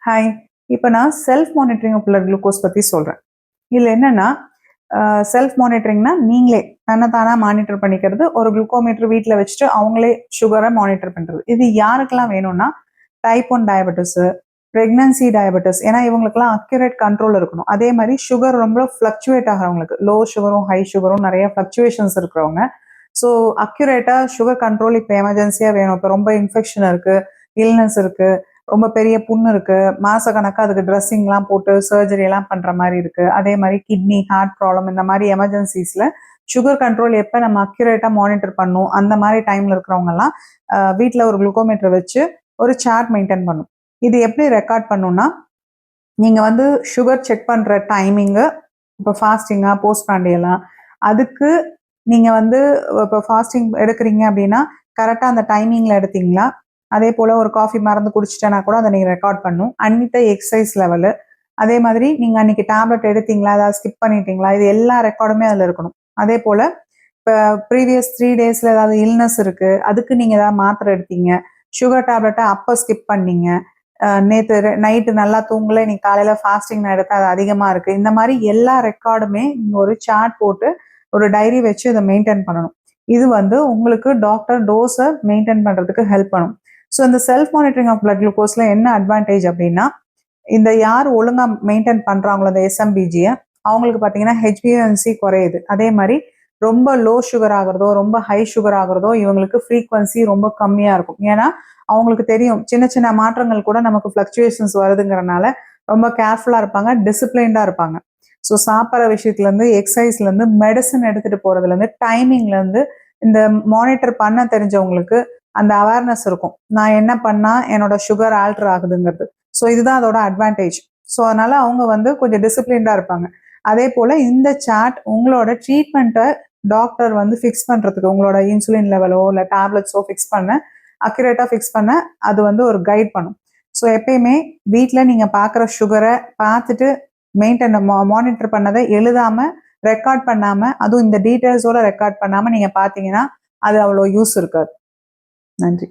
Hi. இப்போ நான் self monitoring of blood glucose பத்தி சொல்றேன். இதுல என்னன்னா, செல்ஃப் மானிட்டரிங்னா நீங்களே தன்ன தானா மானிட்டர் பண்ணிக்கிறது. ஒரு குளுக்கோமீட்டர் வீட்ல வச்சுட்டு அவங்களே சுகர மானிட்டர் பண்றது. இது யாருக்கெல்லாம் வேணும்னா, டைப் 1 டயபெட்டிஸ், பிரெக்னன்சி டயபெட்டிஸ். ஏன்னா இவங்களுக்கெல்லாம் அக்யூரேட் கண்ட்ரோல் இருக்கணும். அதே மாதிரி சுகர் ரொம்ப ஃப்ளக்சுவேட் ஆகிறவங்களுக்கு, லோ சுகரும் ஹை சுகரும் நிறைய ஃப்ளக்சுவேஷன்ஸ் இருக்கிறவங்க. ஸோ அக்யூரேட்டா சுகர் கண்ட்ரோல் இப்போ எமர்ஜென்சியா வேணும். இப்போ ரொம்ப இன்ஃபெக்ஷன் இருக்கு, இல்னஸ் இருக்கு, ரொம்ப பெரிய புண்ணு இருக்கு, மாசக்கணக்கா அதுக்கு ட்ரெஸ்ஸிங்லாம் போட்டு சர்ஜரி எல்லாம் பண்ற மாதிரி இருக்கு. அதே மாதிரி கிட்னி, ஹார்ட் ப்ராப்ளம், இந்த மாதிரி எமர்ஜென்சிஸ்ல சுகர் கண்ட்ரோல் எப்ப நம்ம அக்யூரேட்டா மானிட்டர் பண்ணும், அந்த மாதிரி டைம்ல இருக்கிறவங்க எல்லாம் வீட்ல ஒரு குளுக்கோமீட்டர் வச்சு ஒரு சார்ட் மெயின்டைன் பண்ணும். இது எப்படி ரெக்கார்ட் பண்ணும்னா, நீங்க வந்து சுகர் செக் பண்ற டைமிங்கு, இப்போ ஃபாஸ்டிங்கா போஸ்ட் பிராண்டியலா, அதுக்கு நீங்க வந்து இப்போ ஃபாஸ்டிங் எடுக்கிறீங்க அப்படின்னா கரெக்டா அந்த டைமிங்ல எடுத்தீங்களா, அதே போல ஒரு காஃபி மறந்து குடிச்சிட்டேன்னா கூட அதை நீங்க ரெக்கார்ட் பண்ணும். அன்னிட்ட எக்ஸசைஸ் லெவலு, அதே மாதிரி நீங்க அன்னைக்கு டேப்லெட் எடுத்தீங்களா, ஏதாவது ஸ்கிப் பண்ணிட்டீங்களா, இது எல்லா ரெக்கார்டுமே அதுல இருக்கணும். அதே போல இப்போ ப்ரீவியஸ் 3 டேஸ்ல ஏதாவது இல்னஸ் இருக்கு, அதுக்கு நீங்க ஏதாவது மாத்திரை எடுத்தீங்க, சுகர் டேப்லெட்டை அப்போ ஸ்கிப் பண்ணீங்க, நேற்று நைட்டு நல்லா தூங்கல, நீ காலையில ஃபாஸ்டிங் நான் எடுத்தா அது அதிகமா இருக்கு, இந்த மாதிரி எல்லா ரெக்கார்டுமே நீங்க ஒரு சார்ட் போட்டு ஒரு டைரி வச்சு இதை மெயின்டைன் பண்ணணும். இது வந்து உங்களுக்கு டாக்டர் டோஸை மெயின்டைன் பண்றதுக்கு ஹெல்ப் பண்ணும். ஸோ இந்த செல்ஃப் மானிட்டரிங் ஆஃப் பிளட் குளுக்கோஸ்ல என்ன அட்வான்டேஜ் அப்படின்னா, இந்த யார் ஒழுங்கா மெயின்டைன் பண்றாங்களோ இந்த எஸ்எம்பிஜியை, அவங்களுக்கு பார்த்தீங்கன்னா ஹெச்பிஎன்சி குறையுது. அதே மாதிரி ரொம்ப லோ சுகர் ஆகுறதோ ரொம்ப ஹை சுகர் ஆகுறதோ இவங்களுக்கு ஃப்ரீக்வன்சி ரொம்ப கம்மியா இருக்கும். ஏன்னா அவங்களுக்கு தெரியும் சின்ன சின்ன மாற்றங்கள் கூட நமக்கு ஃப்ளக்சுவேஷன்ஸ் வருதுங்கிறனால ரொம்ப கேர்ஃபுல்லா இருப்பாங்க, டிசிப்ளைன்டா இருப்பாங்க. ஸோ சாப்பிட்ற விஷயத்துலேருந்து, எக்ஸசைஸ்லேருந்து, மெடிசன் எடுத்துட்டு போறதுலேருந்து, டைமிங்லேருந்து, இந்த மானிட்டர் பண்ண தெரிஞ்சவங்களுக்கு அந்த அவேர்னஸ் இருக்கும். நான் என்ன பண்ணா என்னோட சுகர் ஆல்டர் ஆகுதுங்கிறது. ஸோ இதுதான் அதோட அட்வான்டேஜ். ஸோ அதனால அவங்க வந்து கொஞ்சம் டிசிப்ளின்டா இருப்பாங்க. அதே போல இந்த சார்ட் உங்களோட ட்ரீட்மெண்ட்டை டாக்டர் வந்து ஃபிக்ஸ் பண்றதுக்கு, உங்களோட இன்சுலின் லெவலோ இல்லை டேப்லெட்ஸோ ஃபிக்ஸ் பண்ண, அக்யூரேட்டா ஃபிக்ஸ் பண்ண அது வந்து ஒரு கைட் பண்ணும். ஸோ எப்பயுமே வீட்டில் நீங்க பார்க்குற சுகரை பார்த்துட்டு மெயின்டைன் மானிட்டர் பண்ணதை எழுதாம, ரெக்கார்ட் பண்ணாம, அதுவும் இந்த டீட்டெயில்ஸோட ரெக்கார்ட் பண்ணாம நீங்க பார்த்தீங்கன்னா அது அவ்வளோ யூஸ் இருக்காது. நன்றி.